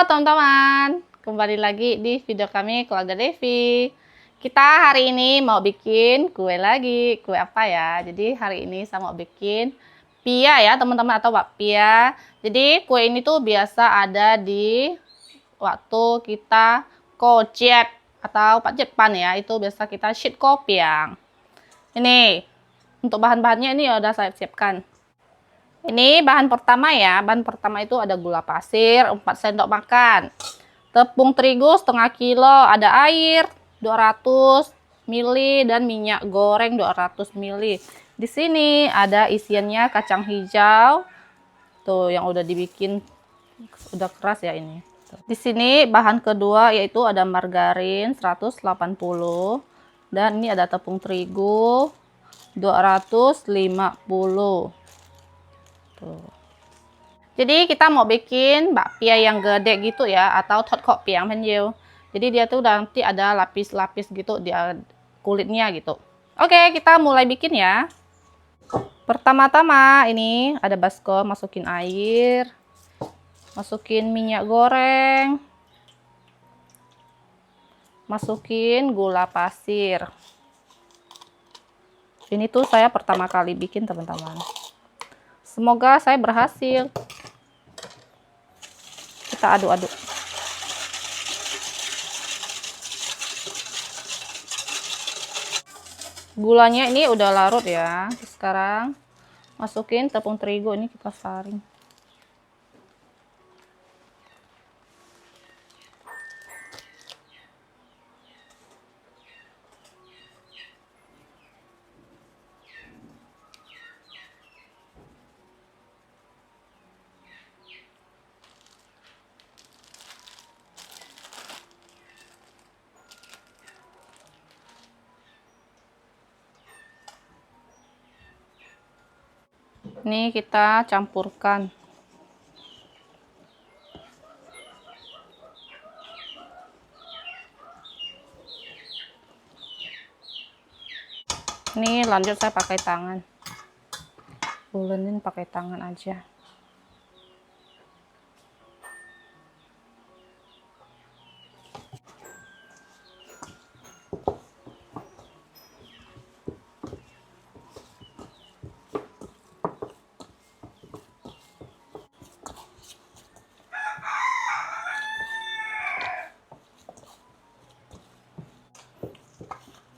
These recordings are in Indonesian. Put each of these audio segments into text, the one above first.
teman-teman, kembali lagi di video kami Keluarga Devi. Kita hari ini mau bikin kue lagi. Kue apa ya? Jadi hari ini saya mau bikin pia ya teman-teman, atau bakpia. Jadi kue ini tuh biasa ada di waktu kita kojek atau Pak Jepang ya. Itu biasa kita shit kopiang. Ini untuk bahan-bahannya ini udah saya siapkan. Ini bahan pertama ya. Bahan pertama itu ada gula pasir 4 sendok makan. Tepung terigu setengah kilo, ada air 200 ml dan minyak goreng 200 ml. Di sini ada isiannya kacang hijau. Tuh yang udah dibikin udah keras ya ini. Di sini bahan kedua yaitu ada margarin 180 dan ini ada tepung terigu 250. Tuh. Jadi kita mau bikin bakpia yang gede gitu ya, atau thot kok piang penjeu. Jadi dia tuh nanti ada lapis-lapis gitu di kulitnya gitu. Oke, kita mulai bikin ya. Pertama-tama ini ada baskom, masukin air, masukin minyak goreng, masukin gula pasir. Ini tuh saya pertama kali bikin teman-teman. Semoga saya berhasil. Kita aduk-aduk. Gulanya ini udah larut ya. Sekarang masukin tepung terigu, ini kita saring. Ini kita campurkan. Ini lanjut saya pakai tangan. Ulenin pakai tangan aja.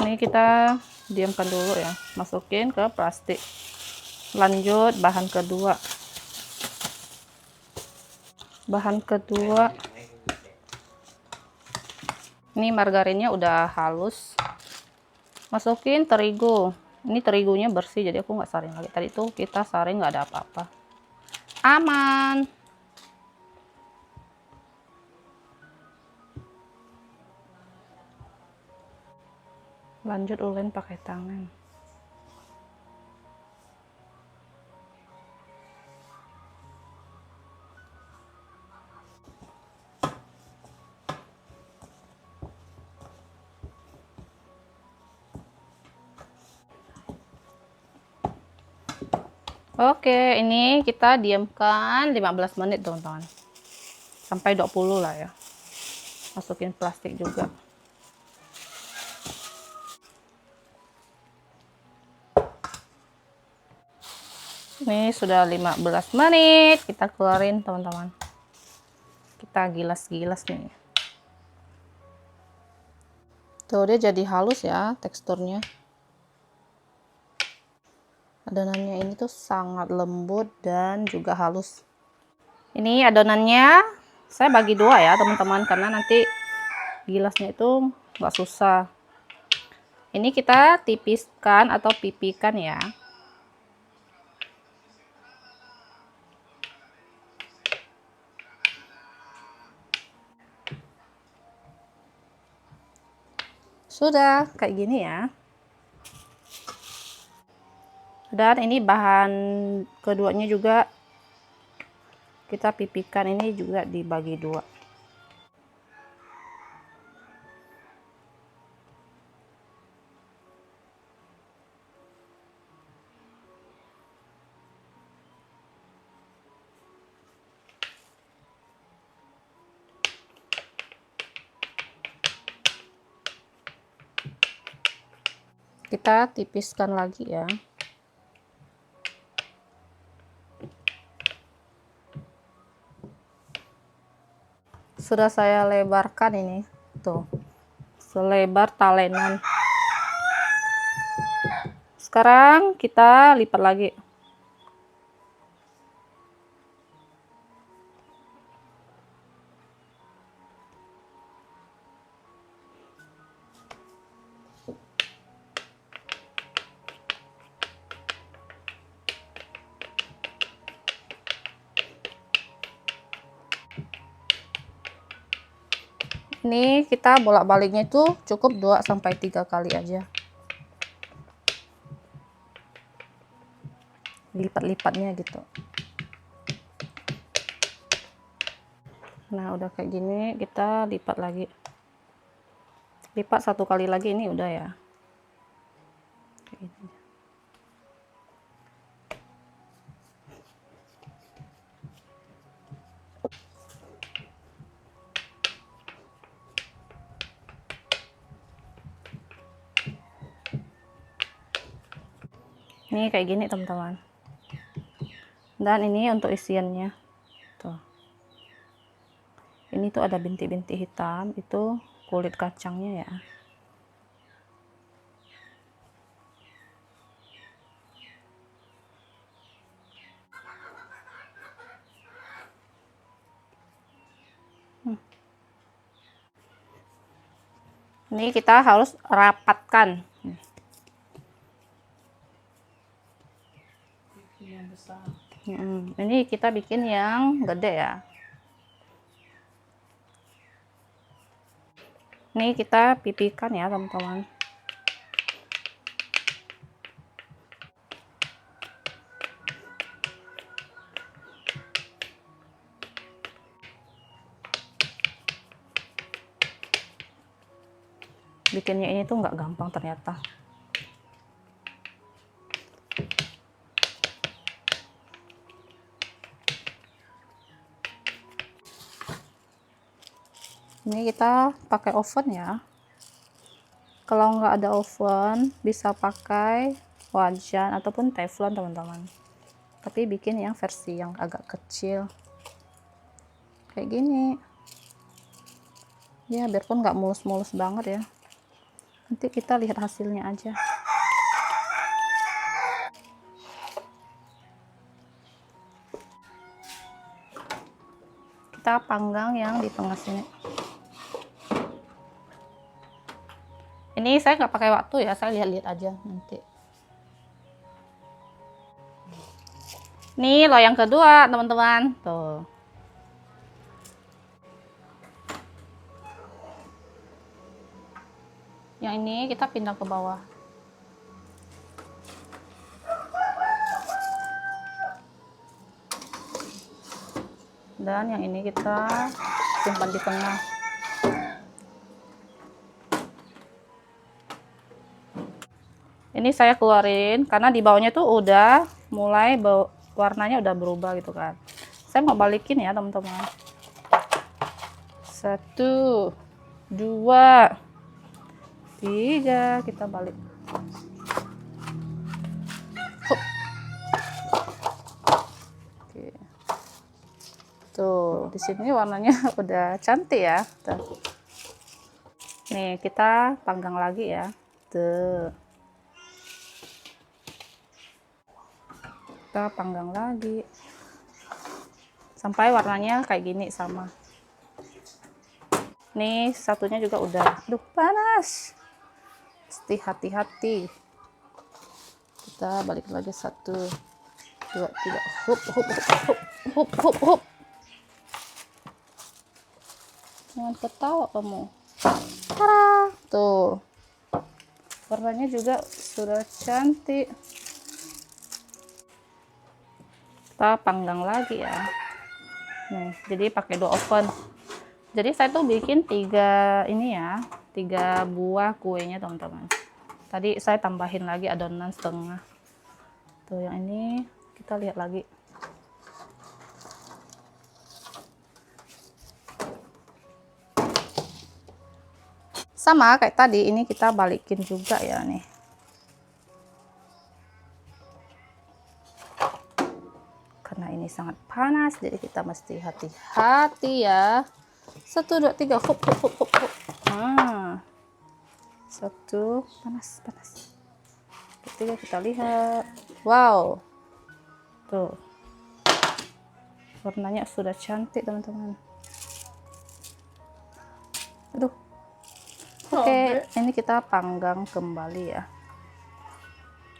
Ini kita diamkan dulu ya, masukin ke plastik. Lanjut bahan kedua. Bahan kedua, ini margarinnya udah halus. Masukin terigu. Ini terigunya bersih, jadi aku nggak saring lagi. Tadi tuh kita saring nggak ada apa-apa. Aman. Lanjut ulen pakai tangan. Oke, ini kita diamkan 15 menit teman-teman. Sampai 20 lah ya. Masukin plastik juga. Ini sudah 15 menit, kita keluarin teman-teman. Kita gilas-gilas nih. Tuh dia jadi halus ya teksturnya. Adonannya ini tuh sangat lembut dan juga halus. Ini adonannya saya bagi dua ya teman-teman, karena nanti gilasnya itu nggak susah. Ini kita tipiskan atau pipikan ya. Sudah kayak gini ya. Dan ini bahan keduanya juga kita pipikan, ini juga dibagi dua. Kita tipiskan lagi ya. Sudah saya lebarkan ini, tuh, selebar talenan. Sekarang kita lipat lagi. Ini kita bolak-baliknya itu cukup 2-3 kali aja. Lipat-lipatnya gitu. Nah, udah kayak gini, kita lipat lagi. Lipat 1 kali lagi, ini udah ya. Kayak gini. Ini kayak gini teman-teman. Dan ini untuk isiannya. Tuh. Ini tuh ada bintik-bintik hitam, itu kulit kacangnya ya. Ini kita harus rapatkan. Ini kita bikin yang gede ya. Ini kita pipihkan ya teman-teman. Bikinnya ini tuh nggak gampang ternyata. Ini kita pakai oven ya. Kalau nggak ada oven, bisa pakai wajan ataupun teflon teman-teman. Tapi bikin yang versi yang agak kecil. Kayak gini. Ya, biarpun nggak mulus-mulus banget ya. Nanti kita lihat hasilnya aja. Kita panggang yang di tengah sini. Ini saya nggak pakai waktu ya, saya lihat-lihat aja nanti. Nih loyang kedua teman-teman, tuh. Yang ini kita pindah ke bawah. Dan yang ini kita simpan di tengah. Ini saya keluarin karena di bawahnya tuh udah mulai warnanya udah berubah gitu kan. Saya mau balikin ya teman-teman. 1, 2, 3, kita balik. Oke. Tuh, di sini warnanya udah cantik ya. Tuh. Nih, kita panggang lagi ya. Tuh. Kita panggang lagi sampai warnanya kayak gini sama. Nih satunya juga udah. Aduh panas, mesti hati-hati. Kita balik lagi 1, 2, 3. Hup hup hup hup hup hup. Jangan ketawa kamu. Tara, tuh warnanya juga sudah cantik. Kita panggang lagi ya. Nih, jadi pakai 2 oven. Jadi saya tuh bikin 3 ini ya, 3 buah kuenya teman-teman. Tadi saya tambahin lagi adonan setengah. Tuh yang ini kita lihat lagi. Sama kayak tadi, ini kita balikin juga ya nih. ini sangat panas, jadi kita mesti hati-hati ya. 1, 2, 3, hop hop hop hop hop. Nah, 1, panas panas. Ketiga kita lihat, wow, tuh warnanya sudah cantik teman-teman. Aduh, oke, ini kita panggang kembali ya.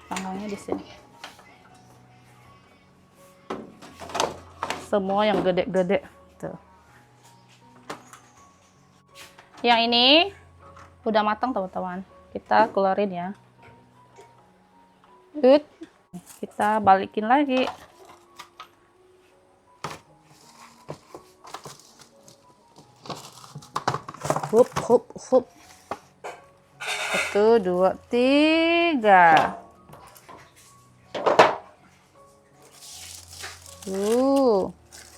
Panggangnya di sini. Semua yang gede-gede tuh. Yang ini udah matang teman-teman. Kita keluarin ya. Good. Kita balikin lagi. Hup hup hup. 1, 2, 3.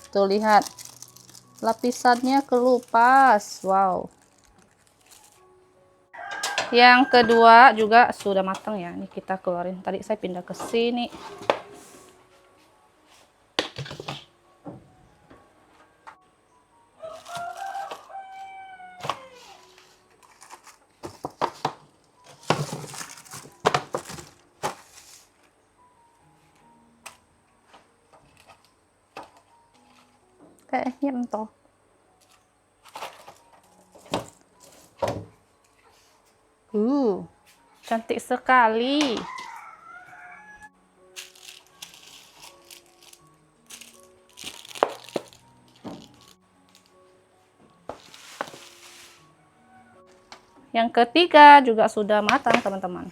Tuh lihat, lapisannya kelupas. Wow. Yang kedua juga sudah matang ya. Ini kita keluarin. Tadi saya pindah ke sini. Kayaknya mentol. Cantik sekali. Yang ketiga juga sudah matang teman-teman.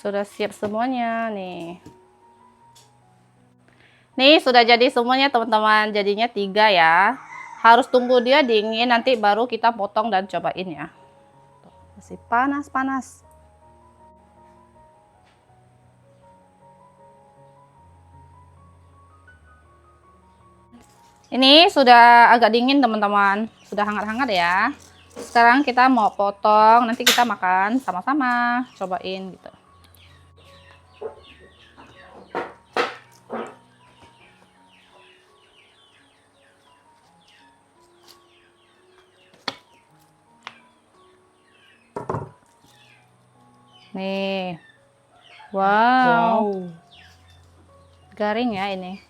Sudah siap semuanya nih. Nih sudah jadi semuanya teman-teman. Jadinya 3 ya. Harus tunggu dia dingin, nanti baru kita potong dan cobain ya. Masih panas-panas. Ini sudah agak dingin teman-teman. Sudah hangat-hangat ya. Sekarang kita mau potong, nanti kita makan sama-sama. Cobain gitu. Nih. Wow. Garing ya ini.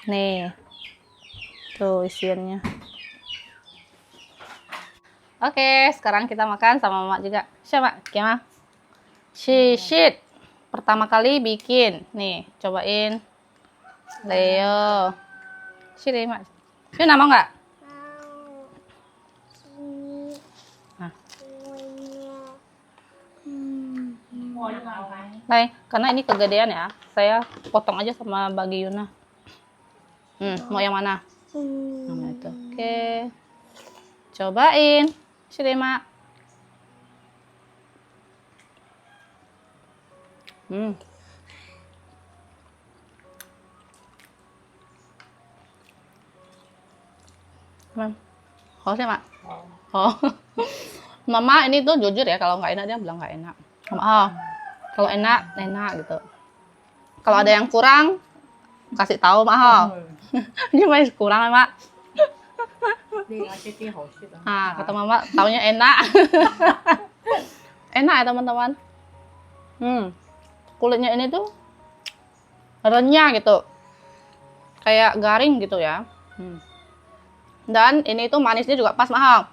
Nih, tuh isiannya. Oke, sekarang kita makan sama Mama juga. Siapa? Gimana? Shit. Pertama kali bikin. Nih, cobain. Leo. Sini, Mak. Sini nama nggak? Nah, karena ini kegedean ya. Saya potong aja sama Bagi Yuna. Mau yang mana? Yang itu. Oke. Cobain. Sini, Mak. Oh sih, Mak. Oh. Mama ini tuh jujur ya, kalau nggak enak dia bilang nggak enak. Kalau enak, enak gitu. Kalau ada yang kurang, kasih tahu Mak. Ini masih kurang, Mak. Kata Mama, taunya enak. Enak ya teman-teman. Kulitnya ini tuh renyah gitu, kayak garing gitu ya. Dan ini tuh manisnya juga pas, mahal.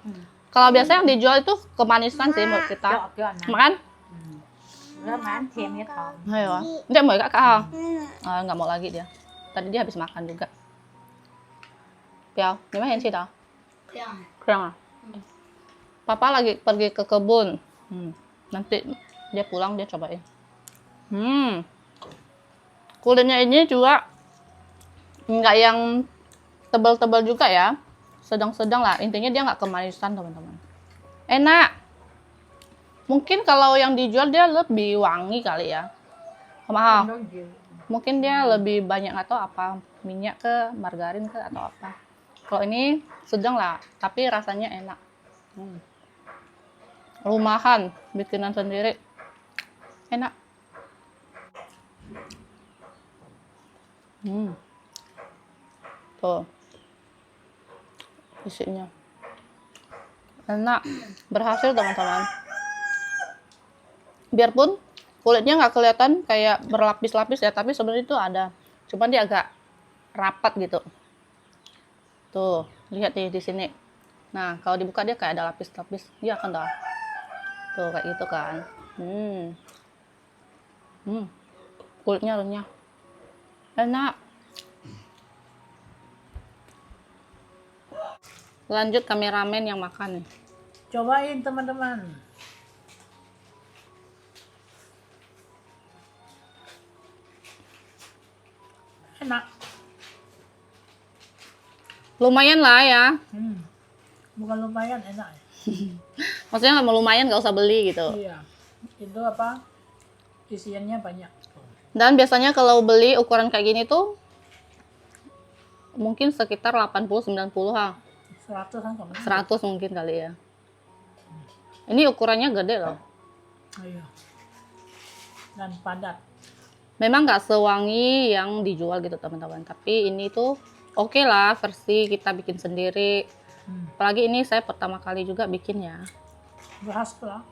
Kalau biasa yang dijual itu kemanisan sih menurut kita. Makan? Ayo, dia mau gak kak? Nggak mau lagi dia. Tadi dia habis makan juga. Piao, gimana sih dah? Kurang. Papa lagi pergi ke kebun. Nanti dia pulang dia cobain. Kulitnya ini juga nggak yang tebal-tebal juga ya, sedang-sedang lah. Intinya dia nggak kemanisan teman-teman. Enak. Mungkin kalau yang dijual dia lebih wangi kali ya, mahal. Mungkin dia lebih banyak atau apa, minyak ke, margarin ke atau apa. Kalau ini sedang lah, tapi rasanya enak. Rumahan, bikinan sendiri, enak. Tuh isinya enak, berhasil teman-teman. Biarpun kulitnya nggak kelihatan kayak berlapis-lapis ya, tapi sebenarnya itu ada, cuman dia agak rapat gitu. Tuh lihat nih di sini. Nah kalau dibuka dia kayak ada lapis-lapis, dia akan dah tuh kayak gitu kan. Kulitnya renyah, enak. Lanjut kameramen yang makan nih. Cobain teman-teman. Enak. Lumayan lah ya. Bukan lumayan, enak. Maksudnya nggak mau lumayan, nggak usah beli gitu. Iya. Itu apa? Isiannya banyak. Dan biasanya kalau beli ukuran kayak gini tuh mungkin sekitar 80-90 ha. 100 kan sama. 100 mungkin kali ya. Ini ukurannya gede loh. Iya. Dan padat. Memang nggak sewangi yang dijual gitu teman-teman. Tapi ini tuh oke lah, versi kita bikin sendiri. Apalagi ini saya pertama kali juga bikin ya. Berhasil lah.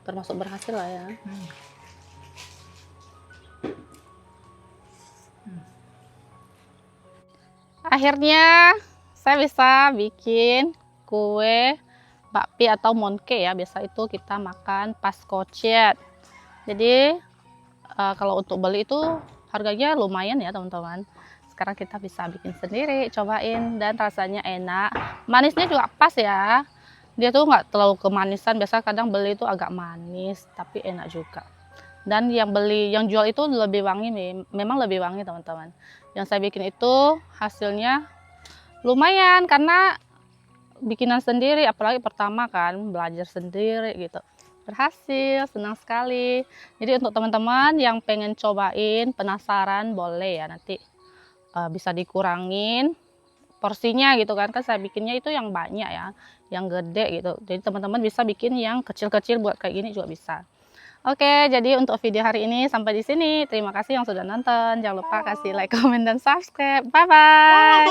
Termasuk berhasil lah ya. Akhirnya saya bisa bikin kue bakpi atau monke ya. Biasa itu kita makan pas kocet. Jadi kalau untuk beli itu harganya lumayan ya teman-teman. Sekarang kita bisa bikin sendiri, cobain, dan rasanya enak. Manisnya juga pas ya. Dia tuh nggak terlalu kemanisan. Biasa kadang beli itu agak manis, tapi enak juga. Dan yang jual itu lebih wangi, memang lebih wangi teman-teman. Yang saya bikin itu hasilnya lumayan karena bikinan sendiri, apalagi pertama kan belajar sendiri gitu. Berhasil, senang sekali. Jadi untuk teman-teman yang pengen cobain, penasaran, boleh ya nanti bisa dikurangin porsinya gitu kan. Kan saya bikinnya itu yang banyak ya, yang gede gitu. Jadi teman-teman bisa bikin yang kecil-kecil buat kayak gini juga bisa. Oke, jadi untuk video hari ini sampai di sini. Terima kasih yang sudah nonton. Jangan lupa kasih like, komen, dan subscribe. Bye-bye.